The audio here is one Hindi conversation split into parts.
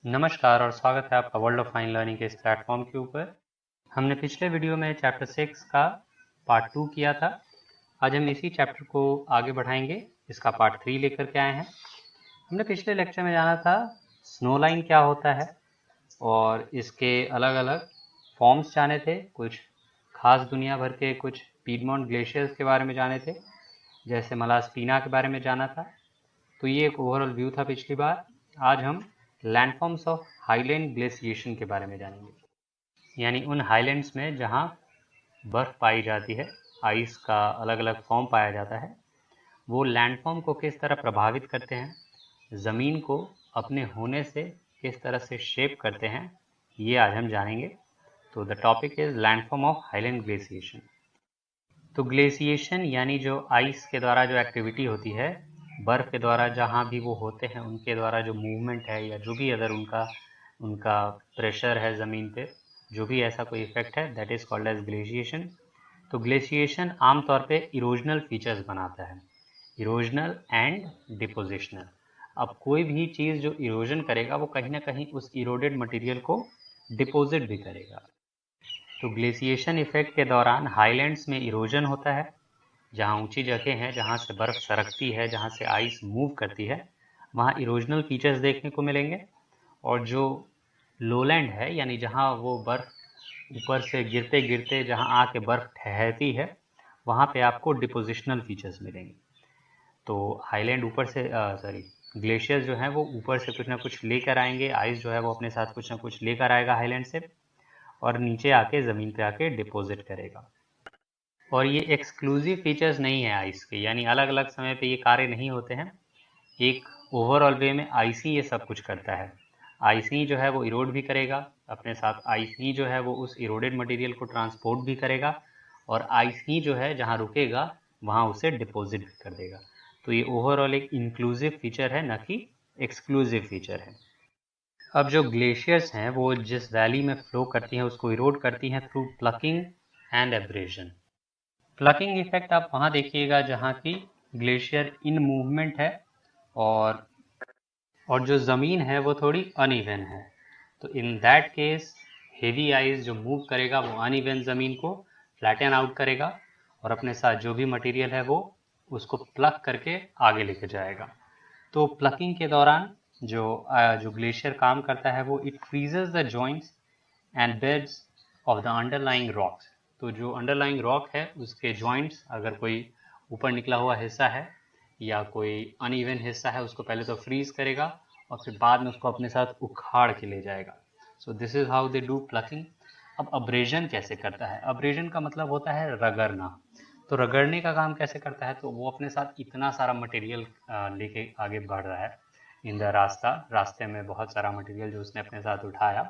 नमस्कार और स्वागत है आपका वर्ल्ड ऑफ फाइन लर्निंग के इस प्लेटफॉर्म के ऊपर। हमने पिछले वीडियो में चैप्टर 6 का पार्ट 2 किया था। आज हम इसी चैप्टर को आगे बढ़ाएंगे, इसका पार्ट 3 लेकर के आए हैं। हमने पिछले लेक्चर में जाना था स्नो लाइन क्या होता है और इसके अलग अलग फॉर्म्स जाने थे, कुछ खास दुनिया भर के कुछ पीडमोंट ग्लेशियर्स के बारे में जाने थे, जैसे मलास्पीना के बारे में जाना था। तो ये एक ओवरऑल व्यू था पिछली बार। आज हम लैंडफॉर्म्स ऑफ हाईलैंड ग्लेशिएशन के बारे में जानेंगे, यानी उन हाईलैंड्स में जहाँ बर्फ पाई जाती है, आइस का अलग अलग फॉर्म पाया जाता है, वो लैंडफॉर्म को किस तरह प्रभावित करते हैं, ज़मीन को अपने होने से किस तरह से शेप करते हैं, ये आज हम जानेंगे। तो the topic is landform of highland glaciation. तो ग्लेशिएशन यानी जो आइस के द्वारा जो एक्टिविटी होती है, बर्फ़ के द्वारा जहाँ भी वो होते हैं उनके द्वारा जो मूवमेंट है या जो भी अदर उनका उनका प्रेशर है ज़मीन पे, जो भी ऐसा कोई इफेक्ट है, that is called as glaciation. तो ग्लेशिएशन आमतौर पे इरोजनल फीचर्स बनाता है, इरोजनल एंड डिपोजिशनल। अब कोई भी चीज़ जो इरोजन करेगा वो कहीं ना कहीं उस इरोडेड मटेरियल को डिपोजिट भी करेगा। तो ग्लेशिएशन इफेक्ट के दौरान हाईलैंड्स में इरोजन होता है, जहाँ ऊंची जगह हैं, जहाँ से बर्फ़ सरकती है, जहाँ से आइस मूव करती है, वहाँ इरोजनल फीचर्स देखने को मिलेंगे। और जो लोलैंड है, यानी जहाँ वो बर्फ़ ऊपर से गिरते गिरते जहाँ आके बर्फ़ ठहरती है, वहाँ पे आपको डिपोजिशनल फीचर्स मिलेंगे। तो हाईलैंड ऊपर से ग्लेशियर्स जो हैं वो ऊपर से कुछ ना कुछ लेकर आएंगे, आइस जो है वो अपने साथ कुछ ना कुछ लेकर आएगा हाईलैंड से, और नीचे आके ज़मीन पे आके डिपॉजिट करेगा। और ये एक्सक्लूसिव फीचर्स नहीं है आइस के, यानी अलग अलग समय पे ये कार्य नहीं होते हैं। एक ओवरऑल वे में आइस ही ये सब कुछ करता है। आइस ही जो है वो इरोड भी करेगा अपने साथ, आइस ही जो है वो उस इरोडेड मटेरियल को ट्रांसपोर्ट भी करेगा, और आइस ही जो है जहाँ रुकेगा वहाँ उसे डिपॉजिट भी कर देगा। तो ये ओवरऑल एक इंक्लूसिव फीचर है, न कि एक्सक्लूसिव फीचर है। अब जो ग्लेशियर्स हैं वो जिस वैली में फ्लो करती हैं उसको इरोड करती हैं through plucking and abrasion. Plucking effect आप वहाँ देखिएगा जहाँ की ग्लेशियर इन मूवमेंट है और जो ज़मीन है वो थोड़ी अनइवन है। तो in that case heavy ice जो मूव करेगा वो अनइवन ज़मीन को फ्लैटन आउट करेगा और अपने साथ जो भी मटेरियल है वो उसको प्लक करके आगे लेके जाएगा। तो प्लकिंग के दौरान जो ग्लेशियर काम करता है वो it freezes the joints and beds of the underlying rocks. तो जो अंडरलाइंग रॉक है उसके जॉइंट्स, अगर कोई ऊपर निकला हुआ हिस्सा है या कोई अनइवन हिस्सा है, उसको पहले तो फ्रीज करेगा और फिर बाद में उसको अपने साथ उखाड़ के ले जाएगा। So this is how they do plucking. अब अब्रेजन कैसे करता है? अब्रेजन का मतलब होता है रगड़ना। तो रगड़ने का काम कैसे करता है? तो वो अपने साथ इतना सारा मटेरियल लेके आगे बढ़ रहा है इन द रास्ते में बहुत सारा मटेरियल जो उसने अपने साथ उठाया,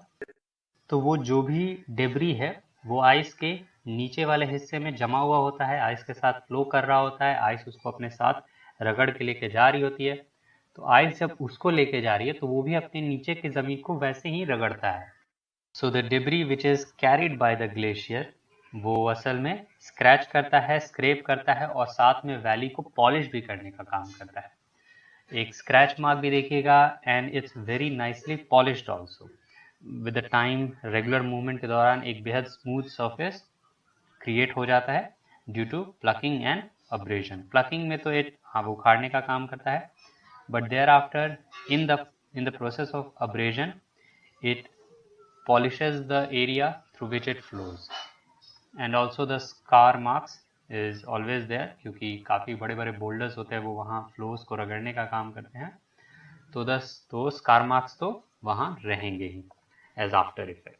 तो वो जो भी डेब्री है वो आइस के नीचे वाले हिस्से में जमा हुआ होता है, आइस के साथ फ्लो कर रहा होता है, आइस उसको अपने साथ रगड़ के लेके जा रही होती है। तो आइस जब उसको लेके जा रही है तो वो भी अपने नीचे की ज़मीन को वैसे ही रगड़ता है। So the debris which is carried by the glacier वो असल में स्क्रैच करता है, स्क्रेप करता है और साथ में वैली को पॉलिश भी करने का काम करता है। एक स्क्रैच मार्क भी देखिएगा and it's very nicely polished also. With the time regular movement के दौरान एक बेहद स्मूथ सरफेस क्रिएट हो जाता है due to plucking and abrasion. Plucking में तो एक वो उखाड़ने का काम करता है, but thereafter in the process of abrasion it polishes the area through which it flows, and also the scar marks is always there, क्योंकि काफ़ी बड़े बड़े बोल्डर्स होते हैं वो वहाँ फ्लोज को रगड़ने का काम करते हैं। तो स्कार मार्क्स तो वहाँ रहेंगे ही एज आफ्टर इफेक्ट।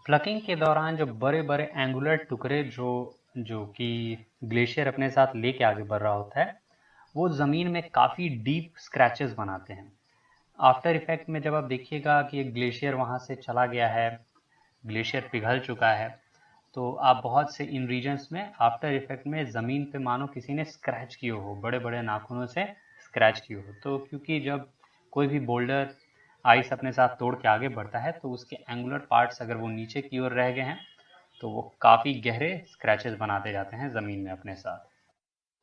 प्लकिंग के दौरान जो बड़े बड़े एंगुलर टुकड़े जो कि ग्लेशियर अपने साथ लेके आगे बढ़ रहा होता है, वो ज़मीन में काफ़ी डीप स्क्रैचेस बनाते हैं। आफ्टर इफेक्ट में जब आप देखिएगा कि एक ग्लेशियर वहाँ से चला गया है, ग्लेशियर पिघल चुका है, तो आप बहुत से इन रीजन्स में आफ्टर इफेक्ट में ज़मीन पे मानो किसी ने स्क्रैच किए हो, बड़े बड़े नाखूनों से स्क्रैच किए हो। तो क्योंकि जब कोई भी बोल्डर आइस अपने साथ तोड़ के आगे बढ़ता है तो उसके एंगुलर पार्ट्स अगर वो नीचे की ओर रह गए हैं तो वो काफ़ी गहरे स्क्रैचेस बनाते जाते हैं ज़मीन में अपने साथ।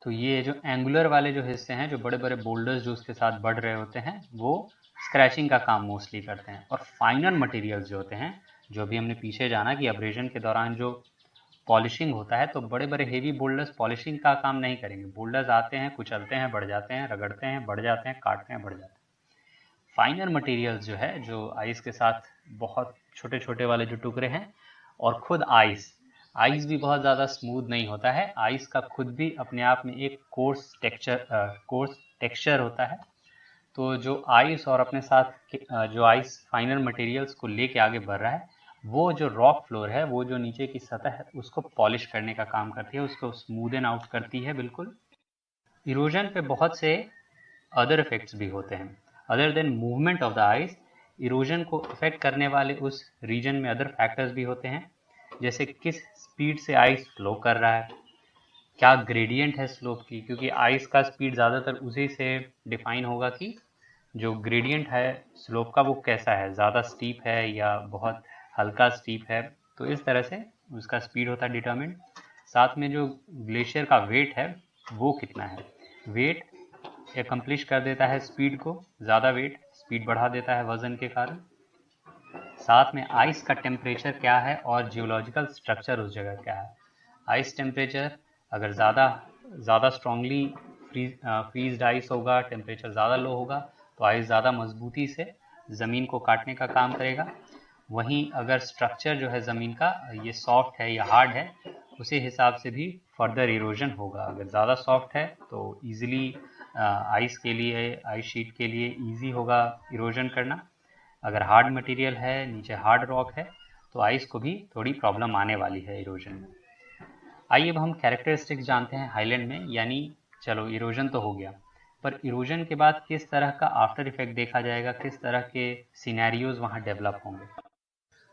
तो ये जो एंगुलर वाले जो हिस्से हैं, जो बड़े बड़े बोल्डर्स जो उसके साथ बढ़ रहे होते हैं, वो स्क्रैचिंग का काम मोस्टली करते हैं। और फाइनर मटेरियल्स जो होते हैं, जो भी हमने पीछे जाना कि एब्रेजन के दौरान जो पॉलिशिंग होता है, तो बड़े बड़े हेवी बोल्डर्स पॉलिशिंग का काम नहीं करेंगे। बोल्डर्स आते हैं, कुचलते हैं, बढ़ जाते हैं, रगड़ते हैं, बढ़ जाते हैं, काटते हैं, बढ़ जाते हैं। फाइनर मटेरियल्स जो है, जो आइस के साथ बहुत छोटे छोटे वाले जो टुकड़े हैं, और खुद आइस भी बहुत ज़्यादा स्मूथ नहीं होता है। आइस का खुद भी अपने आप में एक कोर्स टेक्सचर होता है। तो जो आइस और अपने साथ जो आइस फाइनर मटेरियल्स को लेके आगे बढ़ रहा है, वो जो रॉक फ्लोर है, वो जो नीचे की सतह है, उसको पॉलिश करने का काम करती है, उसको स्मूदन आउट करती है। बिल्कुल इरोजन पे बहुत से अदर इफेक्ट्स भी होते हैं। Other than movement of the ice, erosion को इफेक्ट करने वाले उस रीजन में अदर फैक्टर्स भी होते हैं, जैसे किस स्पीड से आइस फ्लो कर रहा है, क्या ग्रेडियंट है स्लोप की, क्योंकि आइस का स्पीड ज़्यादातर उसी से डिफाइन होगा कि जो ग्रेडियंट है स्लोप का वो कैसा है, ज़्यादा स्टीप है या बहुत हल्का स्टीप है। तो इस तरह से उसका स्पीड होता है डिटर्मिन। साथ में जो ग्लेशियर का वेट है वो कितना है, वेट एकम्प्लिश कर देता है स्पीड को, ज़्यादा वेट स्पीड बढ़ा देता है वजन के कारण। साथ में आइस का टेम्परेचर क्या है और जियोलॉजिकल स्ट्रक्चर उस जगह क्या है। आइस टेम्परेचर अगर ज़्यादा स्ट्रांगली फ्रीज्ड आइस होगा, टेम्परेचर ज़्यादा लो होगा, तो आइस ज़्यादा मजबूती से ज़मीन को काटने का काम करेगा। वहीं अगर स्ट्रक्चर जो है ज़मीन का ये सॉफ्ट है या हार्ड है, उसी हिसाब से भी फर्दर इरोजन होगा। अगर ज़्यादा सॉफ्ट है तो ईजिली आइस के लिए, आइस शीट के लिए ईजी होगा इरोजन करना। अगर हार्ड मटेरियल है, नीचे हार्ड रॉक है, तो आइस को भी थोड़ी प्रॉब्लम आने वाली है इरोजन में। आइए अब हम कैरेक्टरिस्टिक्स जानते हैं हाईलैंड में। यानी चलो इरोजन तो हो गया, पर इरोजन के बाद किस तरह का आफ्टर इफेक्ट देखा जाएगा, किस तरह के सिनेरियोज वहाँ डेवलप होंगे।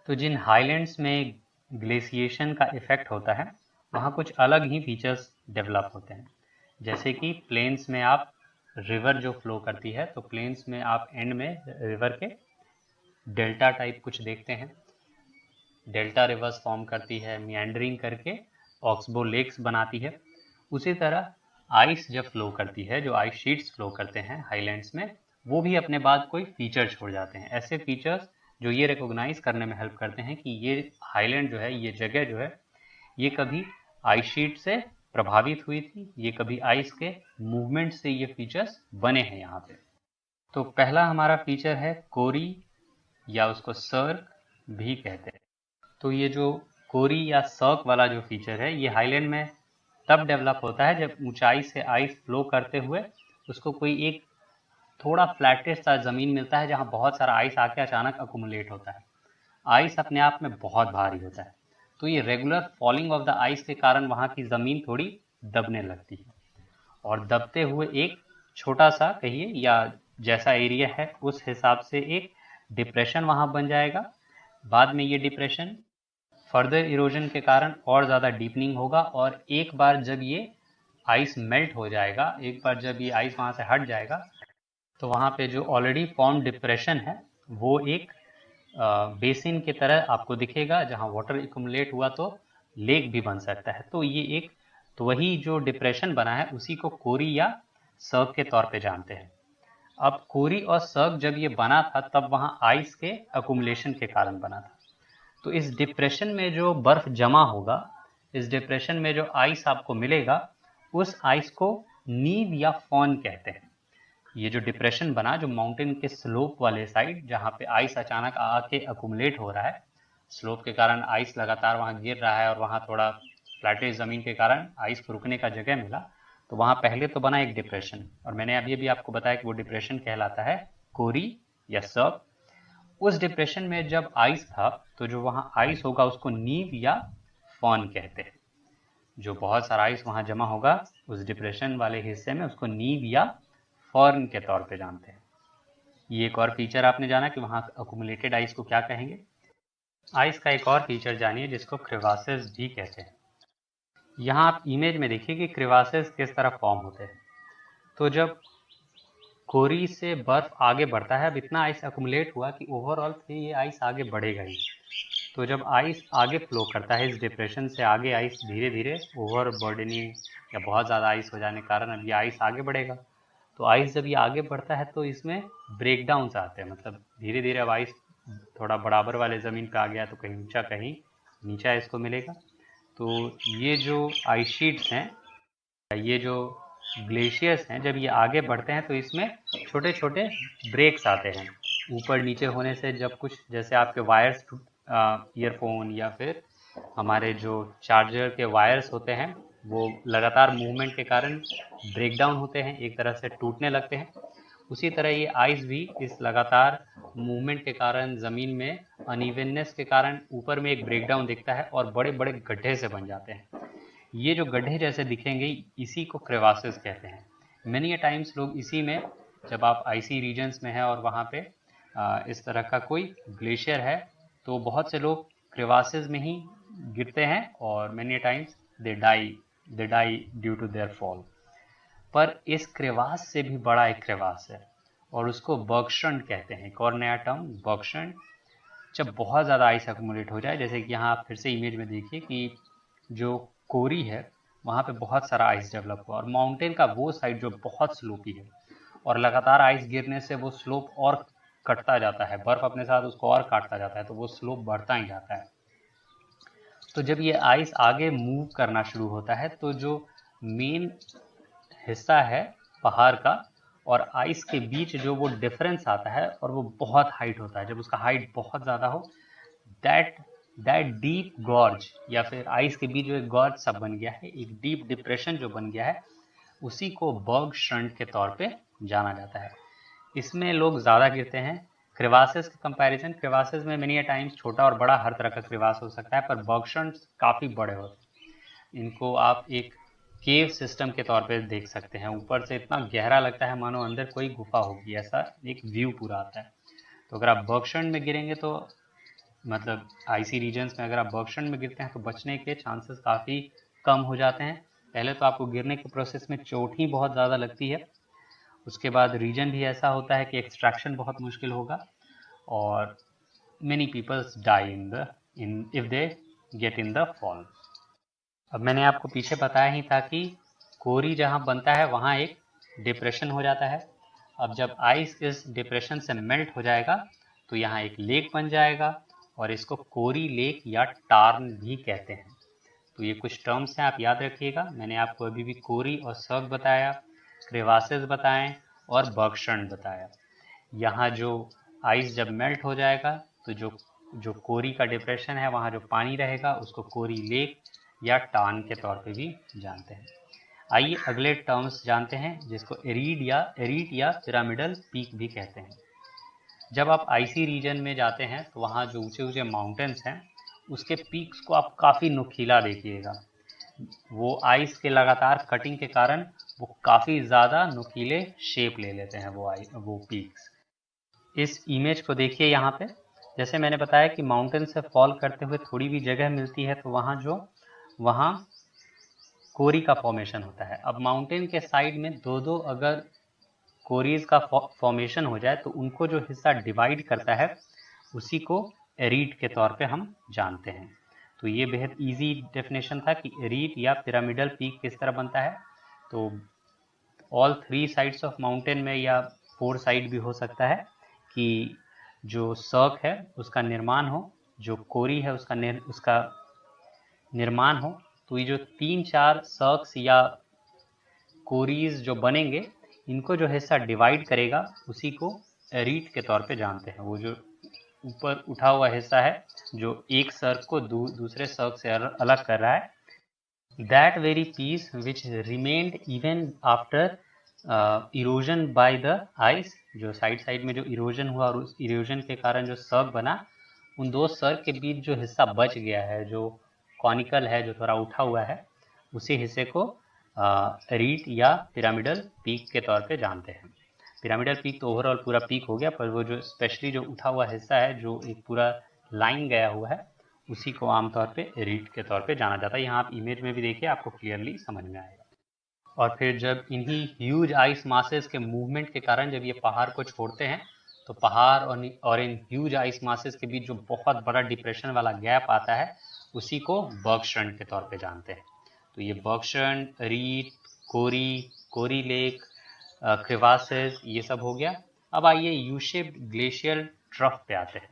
तो जिन हाईलैंड्स में ग्लेशिएशन का इफेक्ट होता है, वहाँ कुछ अलग ही फीचर्स डेवलप होते हैं। जैसे कि प्लेन्स में आप रिवर जो फ्लो करती है, तो प्लेन्स में आप एंड में रिवर के डेल्टा टाइप कुछ देखते हैं। डेल्टा रिवर्स फॉर्म करती है, मियांडरिंग करके ऑक्सबो लेक्स बनाती है। उसी तरह आइस जब फ्लो करती है, जो आइस शीट्स फ्लो करते हैं हाईलैंड्स में, वो भी अपने बाद कोई फीचर छोड़ जाते हैं। ऐसे फीचर्स जो ये रिकॉग्नाइज करने में हेल्प करते हैं कि ये हाईलैंड जो है, ये जगह जो है, ये कभी आइस शीट से प्रभावित हुई थी, ये कभी आइस के मूवमेंट से ये फीचर्स बने हैं यहाँ पे। तो पहला हमारा फीचर है कोरी, या उसको सर्क भी कहते हैं। तो ये जो कोरी या सर्क वाला जो फीचर है, ये हाईलैंड में तब डेवलप होता है जब ऊंचाई से आइस फ्लो करते हुए उसको कोई एक थोड़ा फ्लैटेस्ट सा ज़मीन मिलता है, जहाँ बहुत सारा आइस आके अचानक अकुमुलेट होता है। आइस अपने आप में बहुत भारी होता है, तो ये regular falling of the ice के कारण वहाँ की ज़मीन थोड़ी दबने लगती है, और दबते हुए एक छोटा सा कहिए या जैसा एरिया है उस हिसाब से एक डिप्रेशन वहाँ बन जाएगा। बाद में ये डिप्रेशन फर्दर इरोजन के कारण और ज़्यादा डीपनिंग होगा, और एक बार जब ये आइस मेल्ट हो जाएगा, एक बार जब ये आइस वहाँ से हट जाएगा, तो वहाँ पे जो ऑलरेडी फॉर्म डिप्रेशन है वो एक बेसिन की तरह आपको दिखेगा, जहाँ वाटर एक्युमुलेट हुआ तो लेक भी बन सकता है। तो ये एक, तो वही जो डिप्रेशन बना है उसी को कोरी या सर्क के तौर पे जानते हैं। अब कोरी और सर्क जब ये बना था, तब वहाँ आइस के अकुमुलेशन के कारण बना था। तो इस डिप्रेशन में जो बर्फ जमा होगा, इस डिप्रेशन में जो आइस आपको मिलेगा, उस आइस को नीव या फॉन कहते हैं। ये जो डिप्रेशन बना, जो माउंटेन के स्लोप वाले साइड, जहाँ पे आइस अचानक आके अकुमुलेट हो रहा है, स्लोप के कारण आइस लगातार वहाँ गिर रहा है, और वहाँ थोड़ा फ्लैटिश ज़मीन के कारण आइस को रुकने का जगह मिला, तो वहाँ पहले तो बना एक डिप्रेशन, और मैंने अभी भी आपको बताया कि वो डिप्रेशन कहलाता है कोरी या सर्क। उस डिप्रेशन में जब आइस था, तो जो वहाँ आइस होगा उसको नीव या फॉन कहते हैं। जो बहुत सारा आइस वहाँ जमा होगा उस डिप्रेशन वाले हिस्से में, उसको नीव या फॉर्न के तौर पे जानते हैं। ये एक और फीचर आपने जाना कि वहाँ अकुमुलेटेड आइस को क्या कहेंगे। आइस का एक और फीचर जानिए जिसको क्रेवासेस भी कहते हैं। यहाँ आप इमेज में देखिए कि क्रेवासेस किस तरह फॉर्म होते हैं। तो जब कोरी से बर्फ आगे बढ़ता है, अब इतना आइस अकुमुलेट हुआ कि ओवरऑल से ये आइस आगे बढ़ेगा ही। तो जब आइस आगे फ्लो करता है, इस डिप्रेशन से आगे आइस धीरे धीरे ओवर बर्डनिंग या बहुत ज़्यादा आइस हो जाने के कारण अब ये आइस आगे बढ़ेगा। तो आइस जब ये आगे बढ़ता है तो इसमें ब्रेकडाउन्स आते हैं, मतलब धीरे धीरे अब आइस थोड़ा बराबर वाले ज़मीन पे आ गया तो कहीं ऊंचा कहीं नीचा इसको मिलेगा। तो ये जो आइस शीट्स हैं, ये जो ग्लेशियर्स हैं, जब ये आगे बढ़ते हैं तो इसमें छोटे छोटे ब्रेक्स आते हैं ऊपर नीचे होने से। जब कुछ जैसे आपके वायर्स, ईयरफोन या फिर हमारे जो चार्जर के वायर्स होते हैं वो लगातार मूवमेंट के कारण ब्रेकडाउन होते हैं, एक तरह से टूटने लगते हैं, उसी तरह ये आइस भी इस लगातार मूवमेंट के कारण ज़मीन में अनइवननेस के कारण ऊपर में एक ब्रेकडाउन दिखता है और बड़े बड़े गड्ढे से बन जाते हैं। ये जो गड्ढे जैसे दिखेंगे इसी को क्रेवासेस कहते हैं। मेनी टाइम्स लोग इसी में, जब आप आइसी रीजन्स में हैं और वहाँ पे इस तरह का कोई ग्लेशियर है तो बहुत से लोग क्रेवासेस में ही गिरते हैं और many times they die due to their fall. पर इस क्रेवास से भी बड़ा एक क्रेवास है और उसको बर्गशंड कहते हैं। एक और नया टर्म बर्गशंड। जब बहुत ज़्यादा आइस अक्यूमुलेट हो जाए, जैसे कि यहाँ आप फिर से इमेज में देखिए कि जो कोरी है वहाँ पे बहुत सारा आइस डेवलप हुआ और माउंटेन का वो साइड जो बहुत स्लोपी है और लगातार आइस गिरने से वो स्लोप और कटता जाता है, बर्फ अपने साथ उसको और काटता जाता है, तो वो स्लोप बढ़ता ही जाता है। तो जब ये आइस आगे मूव करना शुरू होता है तो जो मेन हिस्सा है पहाड़ का और आइस के बीच जो वो डिफरेंस आता है और वो बहुत हाइट होता है, जब उसका हाइट बहुत ज़्यादा हो, दैट डीप गॉर्ज या फिर आइस के बीच जो एक गॉर्ज सा बन गया है, एक डीप डिप्रेशन जो बन गया है, उसी को बर्गशंड के तौर पे जाना जाता है। इसमें लोग ज़्यादा गिरते हैं क्रेवासेस के कंपैरिजन। क्रेवासेस में मेनी टाइम्स छोटा और बड़ा हर तरह का क्रेवास हो सकता है, पर बर्गशंड काफ़ी बड़े होते हैं। इनको आप एक केव सिस्टम के तौर पे देख सकते हैं, ऊपर से इतना गहरा लगता है मानो अंदर कोई गुफा होगी, ऐसा एक व्यू पूरा आता है। तो अगर आप बर्गशंड में गिरेंगे तो मतलब आईसी रीजन्स में अगर आप बर्गशंड में गिरते हैं तो बचने के चांसेस काफ़ी कम हो जाते हैं। पहले तो आपको गिरने के प्रोसेस में चोट ही बहुत ज़्यादा लगती है, उसके बाद रीजन भी ऐसा होता है कि एक्सट्रैक्शन बहुत मुश्किल होगा और many peoples die in if they get in the fall. अब मैंने आपको पीछे बताया ही था कि कोरी जहाँ बनता है वहाँ एक डिप्रेशन हो जाता है। अब जब आइस इस डिप्रेशन से मेल्ट हो जाएगा तो यहाँ एक लेक बन जाएगा और इसको कोरी लेक या टार्न भी कहते हैं। तो ये कुछ टर्म्स हैं, आप याद रखिएगा। मैंने आपको अभी भी कोरी और सर्ग बताया, क्रेवासेस बताएं और बर्गशंड बताया। यहाँ जो आइस जब मेल्ट हो जाएगा तो जो कोरी का डिप्रेशन है वहाँ जो पानी रहेगा उसको कोरी लेक या टार्न के तौर पे भी जानते हैं। आइए अगले टर्म्स जानते हैं जिसको एरीट या पिरामिडल पीक भी कहते हैं। जब आप आईसी रीजन में जाते हैं तो वहाँ जो ऊंचे ऊंचे माउंटेन्स हैं उसके पीक्स को आप काफ़ी नुकीला देखिएगा। वो आइस के लगातार कटिंग के कारण वो काफ़ी ज़्यादा नुकीले शेप ले लेते हैं वो पीक्स। इस इमेज को देखिए यहाँ पे, जैसे मैंने बताया कि माउंटेन से फॉल करते हुए थोड़ी भी जगह मिलती है तो वहाँ कोरी का फॉर्मेशन होता है। अब माउंटेन के साइड में दो अगर कोरीज का फॉर्मेशन हो जाए तो उनको जो हिस्सा डिवाइड करता है उसी को एरीट के तौर पे हम जानते हैं। तो ये बेहद इजी डेफिनेशन था कि एरीट या पिरामिडल पीक किस तरह बनता है। तो ऑल 3 साइड्स ऑफ माउंटेन में या 4 साइड भी हो सकता है कि जो सर्क है उसका निर्माण हो, जो कोरी है उसका निर्माण हो। तो ये जो 3-4 सर्क्स या कोरीज जो बनेंगे इनको जो हिस्सा डिवाइड करेगा उसी को एरीट के तौर पे जानते हैं। वो जो ऊपर उठा हुआ हिस्सा है जो एक सर्क को दूसरे सर्क से अलग कर रहा है, that very piece which remained even after erosion by the ice, जो साइड में जो इरोजन हुआ और उस इरोजन के कारण जो सर्क बना, उन दो सर्क के बीच जो हिस्सा बच गया है, जो कॉनिकल है, जो थोड़ा उठा हुआ है, उसी हिस्से को एरीट या पिरामिडल पीक के तौर पे जानते हैं। पिरामिडल पीक तो ओवरऑल पूरा पीक हो गया, पर वो जो स्पेशली जो उठा हुआ हिस्सा है जो एक पूरा लाइन गया हुआ है उसी को आमतौर पे एरीट के तौर पे जाना जाता है। यहाँ आप इमेज में भी देखिए, आपको क्लियरली समझ में आएगा। और फिर जब इन्हीं ह्यूज आइस मासेस के मूवमेंट के कारण जब ये पहाड़ को छोड़ते हैं तो पहाड़ और इन ह्यूज आइस मासेस के बीच जो बहुत बड़ा डिप्रेशन वाला गैप आता है उसी को बर्गशंड के तौर पे जानते हैं। तो ये बर्गशंड, एरीट, कोरी लेक, क्रिवासेस, ये सब हो गया। अब आइए यू शेप्ड ग्लेशियल ट्रफ पे आते हैं।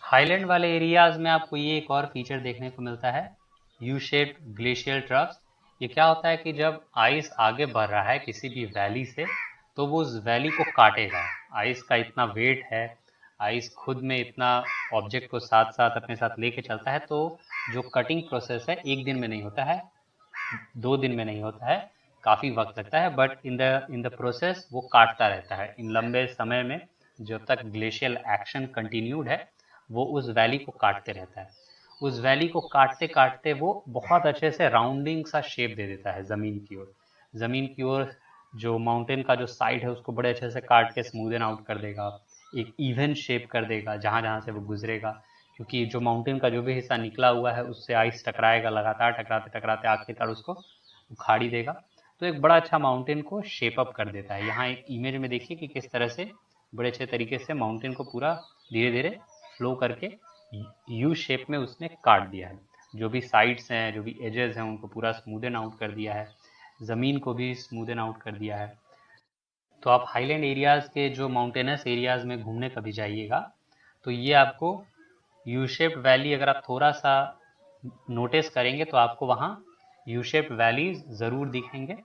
हाईलैंड वाले एरियाज में आपको ये एक और फीचर देखने को मिलता है, यू शेप्ड ग्लेशियल ट्रफ्स। ये क्या होता है कि जब आइस आगे बढ़ रहा है किसी भी वैली से, तो वो उस वैली को काटेगा। आइस का इतना वेट है, आइस खुद में इतना ऑब्जेक्ट को साथ साथ अपने साथ लेके चलता है, तो जो कटिंग प्रोसेस है एक दिन में नहीं होता है, 2 दिन में नहीं होता है, काफ़ी वक्त लगता है, बट इन द प्रोसेस वो काटता रहता है। इन लंबे समय में जब तक ग्लेशियल एक्शन कंटिन्यूड है, वो उस वैली को काटते रहता है। उस वैली को काटते काटते वो बहुत अच्छे से राउंडिंग सा शेप दे देता है ज़मीन की ओर। ज़मीन की ओर जो माउंटेन का जो साइड है उसको बड़े अच्छे से काट के स्मूदन आउट कर देगा, एक इवन शेप कर देगा जहाँ जहाँ से वो गुजरेगा, क्योंकि जो माउंटेन का जो भी हिस्सा निकला हुआ है उससे आइस टकराएगा, लगातार टकराते टकराते आखिरकार उसको उखाड़ी देगा। तो एक बड़ा अच्छा माउंटेन को शेप अप कर देता है। यहाँ एक इमेज में देखिए कि किस तरह से बड़े अच्छे तरीके से माउंटेन को पूरा धीरे धीरे फ्लो करके यू शेप में उसने काट दिया है। जो भी साइड्स हैं, जो भी एजेस हैं, उनको पूरा स्मूदन आउट कर दिया है, ज़मीन को भी स्मूदन आउट कर दिया है। तो आप हाईलैंड एरियाज़ के जो माउंटेनस एरियाज़ में घूमने कभी जाइएगा, तो ये आपको यू शेप्ड वैली अगर आप थोड़ा सा नोटिस करेंगे तो आपको वहाँ यू शेप्ड वैलीज ज़रूर दिखेंगे,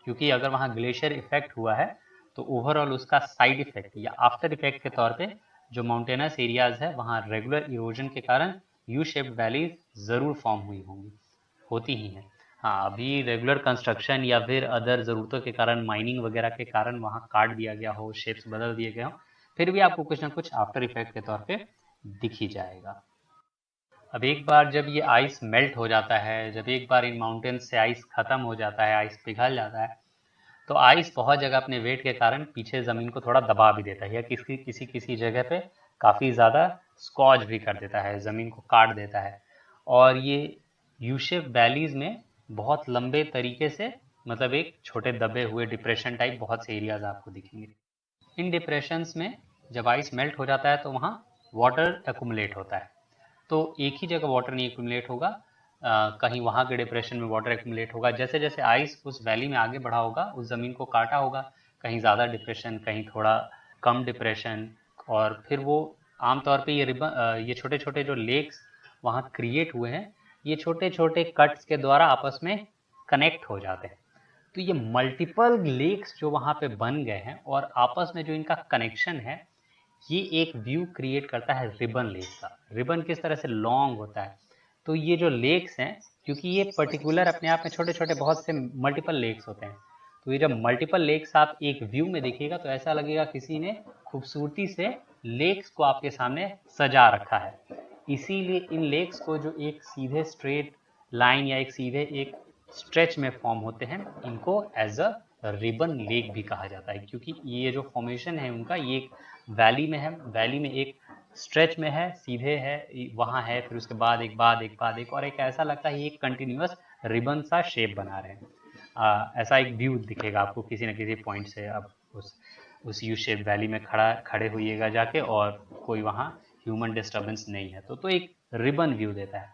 क्योंकि अगर वहाँ ग्लेशियर इफेक्ट हुआ है तो ओवरऑल उसका साइड इफेक्ट या आफ्टर इफेक्ट के तौर पे जो माउंटेनस एरियाज़ है वहाँ रेगुलर इरोजन के कारण यू शेप्ड वैलीज ज़रूर फॉर्म हुई होंगी, होती ही हैं। हाँ, अभी रेगुलर कंस्ट्रक्शन या फिर अदर ज़रूरतों के कारण, माइनिंग वगैरह के कारण वहाँ काट दिया गया हो, शेप्स बदल दिए गए हों, फिर भी आपको कुछ ना कुछ आफ्टर इफेक्ट के तौर पे दिख ही जाएगा। अब एक बार जब ये आइस मेल्ट हो जाता है, जब एक बार इन माउंटेन्स से आइस ख़त्म हो जाता है, आइस पिघल जाता है, तो आइस बहुत जगह अपने वेट के कारण पीछे ज़मीन को थोड़ा दबा भी देता है, या किसी किसी किसी जगह पे काफ़ी ज़्यादा स्कॉच भी कर देता है, ज़मीन को काट देता है। और ये यू शेप वैलीज़ में बहुत लंबे तरीके से, मतलब एक छोटे दबे हुए डिप्रेशन टाइप बहुत से एरियाज आपको दिखेंगे। इन डिप्रेशंस में जब आइस मेल्ट हो जाता है तो वहाँ वाटर एक्यूमुलेट होता है। तो एक ही जगह वाटर नहीं एक्यूमुलेट होगा, कहीं वहाँ के डिप्रेशन में वाटर एक्यूमुलेट होगा। जैसे जैसे आइस उस वैली में आगे बढ़ा होगा, उस ज़मीन को काटा होगा, कहीं ज़्यादा डिप्रेशन, कहीं थोड़ा कम डिप्रेशन, और फिर वो आमतौर पे ये छोटे छोटे जो लेक्स वहाँ क्रिएट हुए हैं, ये छोटे छोटे कट्स के द्वारा आपस में कनेक्ट हो जाते हैं। तो ये मल्टीपल लेक्स जो वहाँ पे बन गए हैं और आपस में जो इनका कनेक्शन है, ये एक व्यू क्रिएट करता है रिबन लेक का। रिबन किस तरह से लॉन्ग होता है, तो ये जो लेक्स हैं, क्योंकि ये पर्टिकुलर अपने आप में छोटे छोटे बहुत से मल्टीपल लेक्स होते हैं, तो ये जब मल्टीपल लेक्स आप एक व्यू में देखिएगा तो ऐसा लगेगा किसी ने खूबसूरती से लेक्स को आपके सामने सजा रखा है। इसीलिए इन लेक्स को जो एक सीधे स्ट्रेट लाइन या एक सीधे एक स्ट्रेच में फॉर्म होते हैं, इनको एज अ रिबन लेक भी कहा जाता है, क्योंकि ये जो फॉर्मेशन है उनका, ये एक वैली में है, वैली में एक स्ट्रेच में है, सीधे है, वहाँ है, फिर उसके बाद एक, और एक ऐसा लगता है एक कंटिन्यूअस रिबन सा शेप बना रहे हैं। ऐसा एक व्यू दिखेगा आपको किसी न किसी पॉइंट से। अब उस यू शेप वैली में खड़े होइएगा जाके, और कोई वहाँ ह्यूमन डिस्टर्बेंस नहीं है, तो एक रिबन व्यू देता है।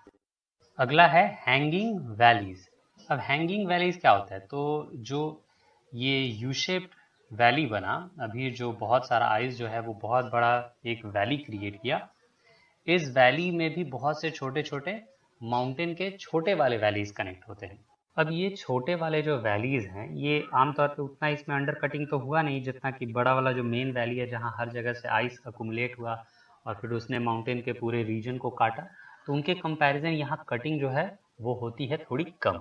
अगला है हैंगिंग वैलीज। अब हैंगिंग वैलीज क्या होता है, तो जो ये यू शेप्ड वैली बना, अभी जो बहुत सारा आइस जो है वो बहुत बड़ा एक वैली क्रिएट किया, इस वैली में भी बहुत से छोटे छोटे माउंटेन के छोटे वाले वैलीज कनेक्ट होते हैं। अब ये छोटे वाले जो वैलीज हैं, ये आमतौर पे उतना इसमें अंडर कटिंग तो हुआ नहीं जितना कि बड़ा वाला जो मेन वैली है, जहाँ हर जगह से आइस अकुमुलेट हुआ और फिर उसने माउंटेन के पूरे रीजन को काटा, तो उनके कंपैरिजन यहाँ कटिंग जो है वो होती है थोड़ी कम।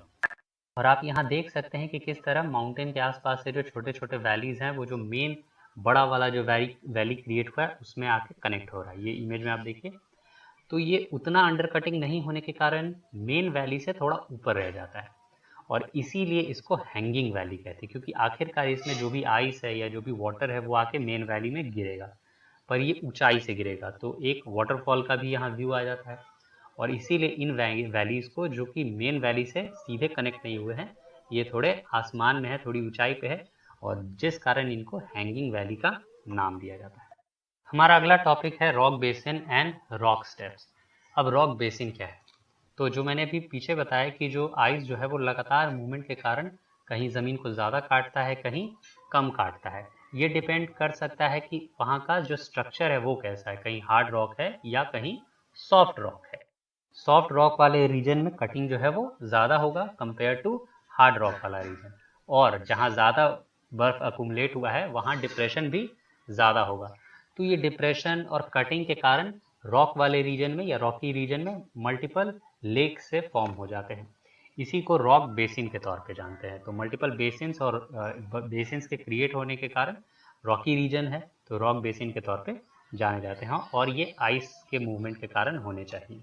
और आप यहाँ देख सकते हैं कि किस तरह माउंटेन के आसपास से जो छोटे छोटे वैलीज हैं, वो जो मेन बड़ा वाला जो वैली क्रिएट हुआ है उसमें आके कनेक्ट हो रहा है। ये इमेज में आप देखिए, तो ये उतना अंडर कटिंग नहीं होने के कारण मेन वैली से थोड़ा ऊपर रह जाता है, और इसीलिए इसको हैंगिंग वैली कहते हैं, क्योंकि आखिरकार इसमें जो भी आइस है या जो भी वाटर है वो आके मेन वैली में गिरेगा, पर ये ऊंचाई से गिरेगा, तो एक वाटरफॉल का भी यहाँ व्यू आ जाता है। और इसीलिए इन वैलीज को, जो कि मेन वैली से सीधे कनेक्ट नहीं हुए हैं, ये थोड़े आसमान में है, थोड़ी ऊंचाई पे है, और जिस कारण इनको हैंगिंग वैली का नाम दिया जाता है। हमारा अगला टॉपिक है rock basin and rock steps. अब रॉक बेसिन क्या है, तो जो मैंने अभी पीछे बताया कि जो आइस जो है वो लगातार मूवमेंट के कारण कहीं ज़मीन को ज़्यादा काटता है, कहीं कम काटता है। ये डिपेंड कर सकता है कि वहाँ का जो स्ट्रक्चर है वो कैसा है, कहीं हार्ड रॉक है या कहीं सॉफ्ट रॉक है। सॉफ्ट रॉक वाले रीजन में कटिंग जो है वो ज़्यादा होगा कंपेयर टू हार्ड रॉक वाला रीजन, और जहाँ ज़्यादा बर्फ अकुमुलेट हुआ है वहाँ डिप्रेशन भी ज़्यादा होगा। तो ये डिप्रेशन और कटिंग के कारण रॉक वाले रीजन में या रॉकी रीजन में मल्टीपल लेक से फॉर्म हो जाते हैं। इसी को रॉक बेसिन के तौर पे जानते हैं। तो मल्टीपल बेसिन्स और बेसिन्स के क्रिएट होने के कारण रॉकी रीजन है, तो रॉक बेसिन के तौर पे जाने जाते हैं, और ये आइस के मूवमेंट के कारण होने चाहिए।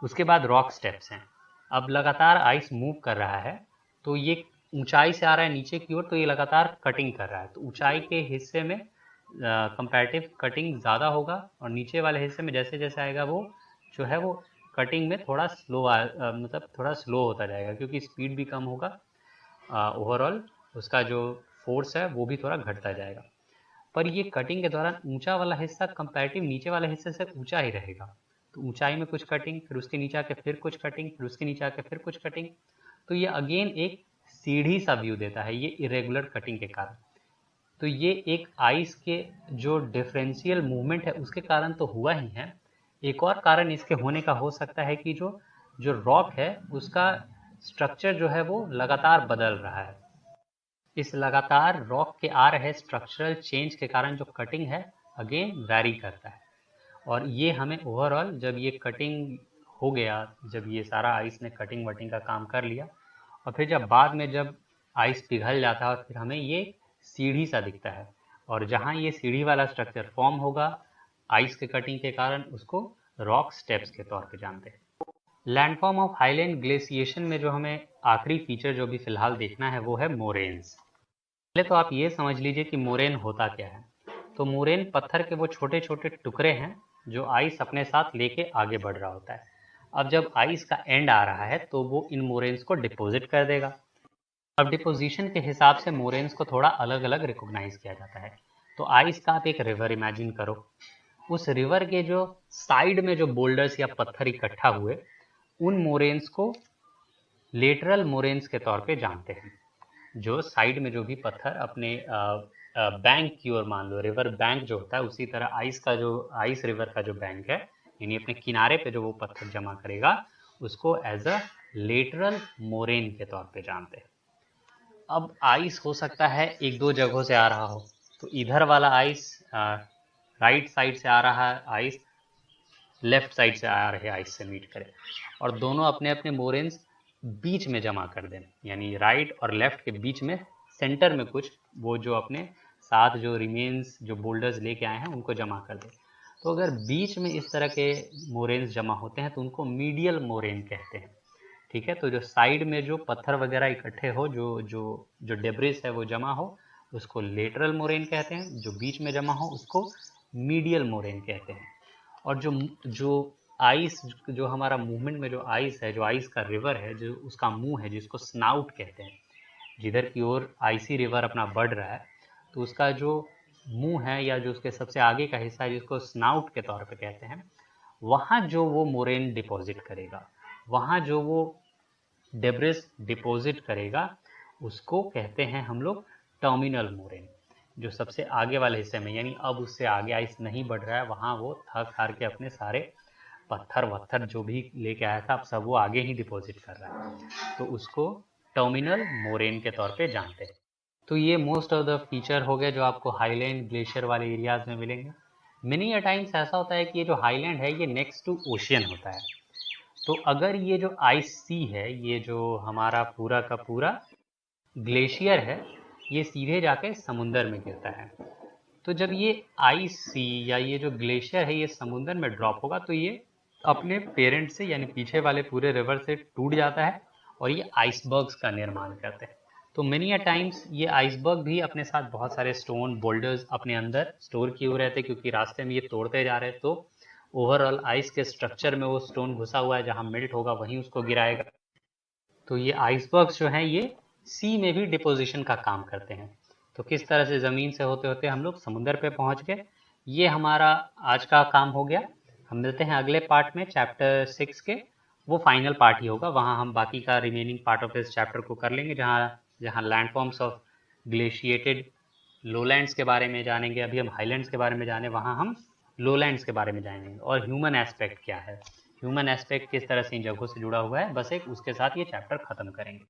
उसके बाद रॉक स्टेप्स हैं। अब लगातार आइस मूव कर रहा है, तो ये ऊंचाई से आ रहा है नीचे की ओर, तो ये लगातार कटिंग कर रहा है। तो ऊंचाई के हिस्से में कंपैरेटिव कटिंग ज़्यादा होगा, और नीचे वाले हिस्से में जैसे जैसे आएगा वो जो है वो कटिंग में थोड़ा स्लो मतलब थोड़ा स्लो होता जाएगा, क्योंकि स्पीड भी कम होगा, ओवरऑल उसका जो फोर्स है वो भी थोड़ा घटता जाएगा। पर ये कटिंग के दौरान ऊंचा वाला हिस्सा कंपैरेटिव नीचे वाले हिस्से से ऊंचा ही रहेगा। तो ऊंचाई में कुछ कटिंग, फिर उसके नीचे आके फिर कुछ कटिंग, फिर उसके नीचे आके फिर कुछ कटिंग। तो ये अगेन एक सीढ़ी सा व्यू देता है ये इरेगुलर कटिंग के कारण। तो ये एक आइस के जो डिफरेंशियल मूवमेंट है उसके कारण तो हुआ ही है। एक और कारण इसके होने का हो सकता है कि जो जो रॉक है उसका स्ट्रक्चर जो है वो लगातार बदल रहा है। इस लगातार रॉक के आ रहे स्ट्रक्चरल चेंज के कारण जो कटिंग है अगेन वैरी करता है। और ये हमें ओवरऑल जब ये कटिंग हो गया, जब ये सारा आइस ने कटिंग वटिंग का काम कर लिया, और फिर जब बाद में जब आइस पिघल जाता है, और फिर हमें ये सीढ़ी सा दिखता है, और जहाँ ये सीढ़ी वाला स्ट्रक्चर फॉर्म होगा आइस के कटिंग के कारण उसको रॉक स्टेप्स के तौर पे जानते हैं। लैंडफॉर्म ऑफ हाईलैंड ग्लेशिएशन में जो हमें आखिरी फीचर जो भी फिलहाल देखना है वो है मोरेन्स। पहले तो आप ये समझ लीजिए कि मोरेन होता क्या है। तो मोरेन पत्थर के वो छोटे छोटे टुकड़े हैं जो आइस अपने साथ लेके आगे बढ़ रहा होता है। अब जब आइस का एंड आ रहा है तो वो इन मोरेन्स को डिपॉजिट कर देगा। अब डिपोजिशन के हिसाब से मोरेन्स को थोड़ा अलग अलग रिकॉग्नाइज किया जाता है। तो आइस का आप एक रिवर इमेजिन करो, उस रिवर के जो साइड में जो बोल्डर्स या पत्थर इकट्ठा हुए उन मोरेन्स को लेटरल मोरेन्स के तौर पे जानते हैं। जो साइड में जो भी पत्थर अपने बैंक की ओर, मान लो रिवर बैंक जो होता है, उसी तरह आइस का जो आइस रिवर का जो बैंक है यानी अपने किनारे पे जो वो पत्थर जमा करेगा उसको एज अ लेटरल मोरेन के तौर पे जानते हैं। अब आइस हो सकता है एक दो जगहों से आ रहा हो, तो इधर वाला आइस राइट साइड से आ रहा है, आइस लेफ्ट साइड से आ रहे आइस से मीट करे, और दोनों अपने अपने मोरेन्स बीच में जमा कर दें, यानी राइट और लेफ्ट के बीच में सेंटर में कुछ वो जो अपने साथ जो रिमेन्स जो बोल्डर्स लेके आए हैं उनको जमा कर दें। तो अगर बीच में इस तरह के मोरेन्स जमा होते हैं तो उनको मीडियल मोरेन कहते हैं। ठीक है, तो जो साइड में जो पत्थर वगैरह इकट्ठे हो, जो जो जो डेब्रिस है वो जमा हो, उसको लेटरल मोरेन कहते हैं। जो बीच में जमा हो उसको मीडियल मोरेन कहते हैं। और जो जो आइस जो हमारा मूवमेंट में जो आइस है, जो आइस का रिवर है, जो उसका मुंह है जिसको स्नाउट कहते हैं, जिधर की ओर आइसी रिवर अपना बढ़ रहा है, तो उसका जो मुंह है या जो उसके सबसे आगे का हिस्सा है जिसको स्नाउट के तौर पे कहते हैं, वहाँ जो वो मोरेन डिपॉजिट करेगा, वहाँ जो वो डेब्रिस डिपॉजिट करेगा, उसको कहते हैं हम लोग टर्मिनल मोरेन। जो सबसे आगे वाले हिस्से में, यानी अब उससे आगे आइस नहीं बढ़ रहा है, वहाँ वो थक हार के अपने सारे पत्थर वत्थर जो भी लेके आया था अब सब वो आगे ही डिपॉजिट कर रहा है, तो उसको टर्मिनल मोरेन के तौर पे जानते हैं। तो ये मोस्ट ऑफ द फीचर हो गए जो आपको हाईलैंड ग्लेशियर वाले एरियाज में मिलेंगे। मिनी टाइम्स ऐसा होता है कि ये जो हाईलैंड है ये नेक्स्ट टू ओशियन होता है। तो अगर ये जो आइस सी है, ये जो हमारा पूरा का पूरा ग्लेशियर है, ये सीधे जाके समुंदर में गिरता है। तो जब ये आइस सी या ये जो ग्लेशियर है ये समुंदर में ड्रॉप होगा तो ये अपने पेरेंट से यानी पीछे वाले पूरे रिवर से टूट जाता है और ये आइसबर्ग्स का निर्माण करते हैं। तो मेनी टाइम्स ये आइसबर्ग भी अपने साथ बहुत सारे स्टोन बोल्डर्स अपने अंदर स्टोर किए हुए रहते, क्योंकि रास्ते में ये तोड़ते जा रहे हैं, तो ओवरऑल आइस के स्ट्रक्चर में वो स्टोन घुसा हुआ है, जहाँ मेल्ट होगा वहीं उसको गिराएगा। तो ये आइसबर्ग्स जो हैं ये सी में भी डिपोजिशन का काम करते हैं। तो किस तरह से ज़मीन से होते होते हम लोग समुद्र पे पहुंच गए, ये हमारा आज का काम हो गया। हम मिलते हैं अगले पार्ट में, चैप्टर 6 के, वो फाइनल पार्ट ही होगा। वहाँ हम बाकी का रिमेनिंग पार्ट ऑफ इस चैप्टर को कर लेंगे, जहाँ जहाँ लैंडफॉर्म्स ऑफ ग्लेशिएटेड लोलैंड्स के बारे में जानेंगे। अभी हम हाईलैंड्स के बारे में जाने, वहाँ हम लोलैंड्स के बारे में जानेंगे। और ह्यूमन एस्पेक्ट क्या है, ह्यूमन एस्पेक्ट किस तरह से इन जगहों से जुड़ा हुआ है, बस एक उसके साथ ये चैप्टर ख़त्म करेंगे।